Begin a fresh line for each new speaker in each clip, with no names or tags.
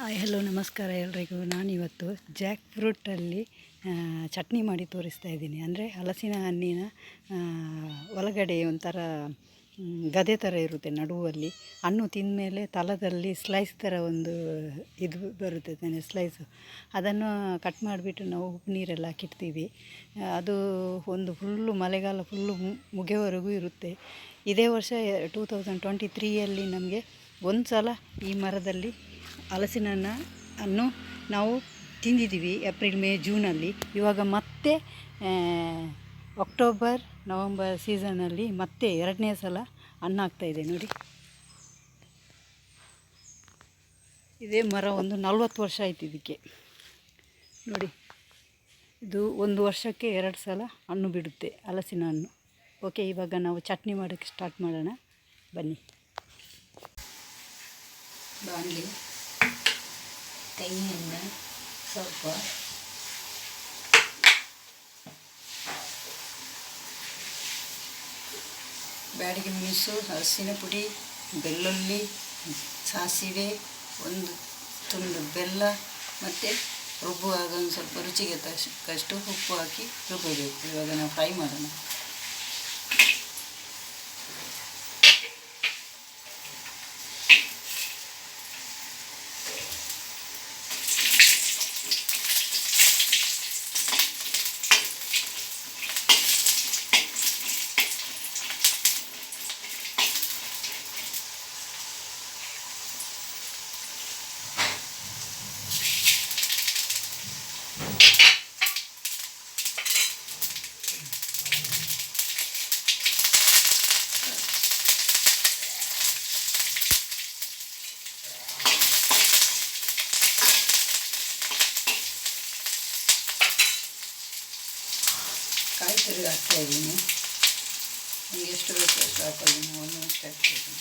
Hi hello ನಮಸ್ಕಾರ ಎಲ್ರಿಗೂ. ನಾನಿವತ್ತು ಜಾಕ್ ಫ್ರೂಟಲ್ಲಿ ಚಟ್ನಿ ಮಾಡಿ ತೋರಿಸ್ತಾ ಇದ್ದೀನಿ. ಅಂದರೆ ಹಲಸಿನ ಹಣ್ಣಿನ ಒಳಗಡೆ ಒಂಥರ ಗದೆ ಥರ ಇರುತ್ತೆ, ನಡುವಲ್ಲಿ ಹಣ್ಣು ತಿಂದಮೇಲೆ ತಳದಲ್ಲಿ ಸ್ಲೈಸ್ ಥರ ಒಂದು ಇದು ಬರುತ್ತೆ ತಾನೆ, ಸ್ಲೈಸು. ಅದನ್ನು ಕಟ್ ಮಾಡಿಬಿಟ್ಟು ನಾವು ಉಪ್ಪು ನೀರೆಲ್ಲ ಹಾಕಿಡ್ತೀವಿ. ಅದು ಒಂದು ಫುಲ್ಲು ಮಳೆಗಾಲ ಫುಲ್ಲು ಮುಗಿಯವರೆಗೂ ಇರುತ್ತೆ. ಇದೇ ವರ್ಷ 2023ಯಲ್ಲಿ ನಮಗೆ ಒಂದು ಸಲ ಈ ಮರದಲ್ಲಿ ಹಲಸಿನ ಹಣ್ಣು ನಾವು ತಿಂದಿದ್ದೀವಿ, ಏಪ್ರಿಲ್ ಮೇ ಜೂನಲ್ಲಿ. ಇವಾಗ ಮತ್ತೆ ಅಕ್ಟೋಬರ್ ನವಂಬರ್ ಸೀಸನಲ್ಲಿ ಮತ್ತೆ ಎರಡನೇ ಸಲ ಹಣ್ಣು ಆಗ್ತಾಯಿದೆ ನೋಡಿ. ಇದೇ ಮರ ಒಂದು 40 ವರ್ಷ ಆಯ್ತು ಇದಕ್ಕೆ ನೋಡಿ. ಇದು ಒಂದು ವರ್ಷಕ್ಕೆ 2 ಸಲ ಹಣ್ಣು ಬಿಡುತ್ತೆ ಹಲಸಿನ ಹಣ್ಣು. ಓಕೆ, ಇವಾಗ ನಾವು ಚಟ್ನಿ ಮಾಡೋಕ್ಕೆ ಸ್ಟಾರ್ಟ್ ಮಾಡೋಣ ಬನ್ನಿ. ಬಾಣಲಿ, ತೆಂಗಿನ ಸ್ವಲ್ಪ, ಬ್ಯಾಡಿಗೆ ಮೆಣಸು, ಹಲಸಿನ ಪುಡಿ, ಬೆಳ್ಳುಳ್ಳಿ, ಸಾಸಿವೆ, ಒಂದು ತುಂಡು ಬೆಲ್ಲ ಮತ್ತು ರುಬ್ಬುವಾಗ ಒಂದು ಸ್ವಲ್ಪ ರುಚಿಗೆ ತಕ್ಕಷ್ಟು ಉಪ್ಪು ಹಾಕಿ ರುಬ್ಬಬೇಕು. ಇವಾಗ ನಾವು ಫ್ರೈ ಮಾಡೋಣ. ಕಾಯಿ ತುರಿ ಹಾಕ್ತಾಯಿದ್ದೀನಿ. ನಿಮಗೆ ಎಷ್ಟು ಬೇಕು ಅಷ್ಟು ಹಾಕೊಳ್ಳಿ. ನಾನು ಅಷ್ಟು ಹಾಕ್ತಾಯಿದ್ದೀನಿ.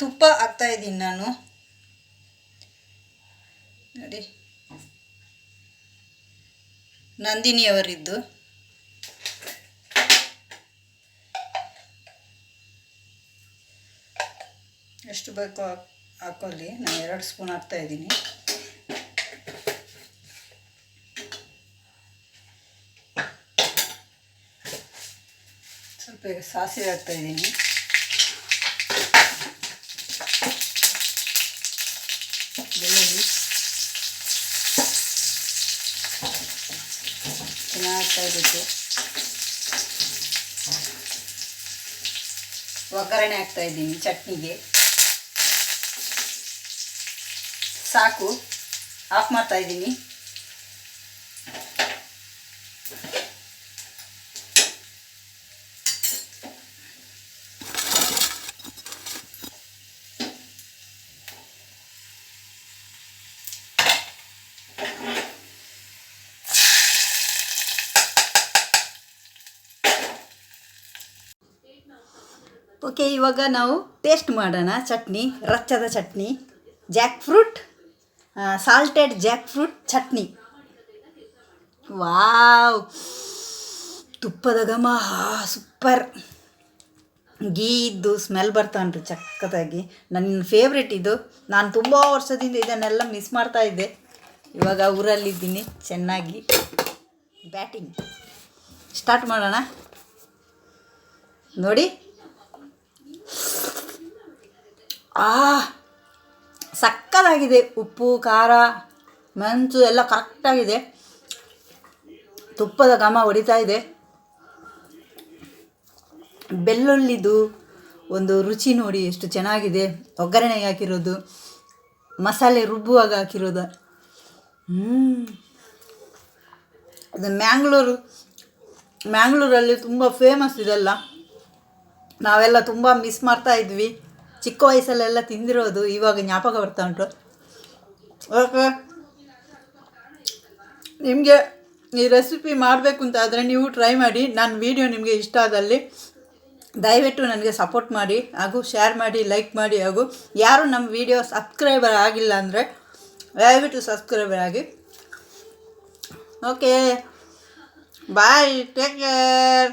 ತುಪ್ಪ ಹಾಕ್ತಾಯಿದ್ದೀನಿ ನಾನು ನೋಡಿ, ನಂದಿನಿಯವರಿದ್ದು. ಎಷ್ಟು ಬೇಕೋ ಹಾಕೊಳ್ಳಿ, ನಾನು 2 ಸ್ಪೂನ್ ಹಾಕ್ತಾಯಿದ್ದೀನಿ. ಸ್ವಲ್ಪ ಈಗ ಸಾಸಿವೆ ಹಾಕ್ತಾಯಿದ್ದೀನಿ. ಬೆಳ್ಳುಳ್ಳಿ ಚೆನ್ನಾಗಿ ಹಾಕ್ತಾಯಿದ್ದು. ಒಗ್ಗರಣೆ ಹಾಕ್ತಾಯಿದ್ದೀನಿ ಚಟ್ನಿಗೆ. ಸಾಕು, ಆಫ್ ಮಾಡ್ತಾಯಿದ್ದೀನಿ. ಓಕೆ, ಇವಾಗ ನಾವು ಟೇಸ್ಟ್ ಮಾಡೋಣ. ಚಟ್ನಿ, ರಚ್ಚದ chutney, jackfruit, salted jackfruit chutney. Wow, ತುಪ್ಪದ ಘಮ, ಸೂಪರ್. ಗೀ ಇದ್ದು ಸ್ಮೆಲ್ ಬರ್ತಾನ್ರಿ ಚಕ್ಕದಾಗಿ. ನನ್ನ ಫೇವ್ರೆಟ್ ಇದು. ನಾನು ತುಂಬ ವರ್ಷದಿಂದ ಇದನ್ನೆಲ್ಲ ಮಿಸ್ ಮಾಡ್ತಾಯಿದ್ದೆ. ಇವಾಗ ಊರಲ್ಲಿದ್ದೀನಿ, ಚೆನ್ನಾಗಿ ಬ್ಯಾಟಿಂಗ್ ಸ್ಟಾರ್ಟ್ ಮಾಡೋಣ. ನೋಡಿ, ಸಕ್ಕತ್ತಾಗಿದೆ. ಉಪ್ಪು, ಖಾರ, ಮೆಣಸು ಎಲ್ಲ ಕರೆಕ್ಟಾಗಿದೆ. ತುಪ್ಪದ ಘಮ ಹೊಡಿತಾ ಇದೆ. ಬೆಳ್ಳುಳ್ಳಿದು ಒಂದು ರುಚಿ ನೋಡಿ ಎಷ್ಟು ಚೆನ್ನಾಗಿದೆ. ಒಗ್ಗರಣೆಗೆ ಹಾಕಿರೋದು, ಮಸಾಲೆ ರುಬ್ಬುವಾಗ ಹಾಕಿರೋದು. ಇದು ಮ್ಯಾಂಗ್ಳೂರಲ್ಲಿ ತುಂಬ ಫೇಮಸ್ ಇದೆಲ್ಲ. ನಾವೆಲ್ಲ ತುಂಬ ಮಿಸ್ ಮಾಡ್ತಾ ಇದ್ವಿ. ಚಿಕ್ಕ ವಯಸ್ಸಲ್ಲೆಲ್ಲ ತಿಂದಿರೋದು ಇವಾಗ ಜ್ಞಾಪಕ ಬರ್ತಾ ಉಂಟು. ಓಕೆ, ನಿಮಗೆ ಈ ರೆಸಿಪಿ ಮಾಡಬೇಕು ಅಂತ ಆದರೆ ನೀವು ಟ್ರೈ ಮಾಡಿ. ನನ್ನ ವಿಡಿಯೋ ನಿಮಗೆ ಇಷ್ಟ ಆದಲ್ಲಿ ದಯವಿಟ್ಟು ನನಗೆ ಸಪೋರ್ಟ್ ಮಾಡಿ, ಹಾಗೂ ಶೇರ್ ಮಾಡಿ, ಲೈಕ್ ಮಾಡಿ. ಹಾಗೂ ಯಾರು ನಮ್ಮ ವಿಡಿಯೋ ಸಬ್ಸ್ಕ್ರೈಬರ್ ಆಗಿಲ್ಲ ಅಂದರೆ ದಯವಿಟ್ಟು ಸಬ್ಸ್ಕ್ರೈಬರ್ ಆಗಿ. ಓಕೆ, ಬಾಯ್, ಟೇಕ್ ಕೇರ್.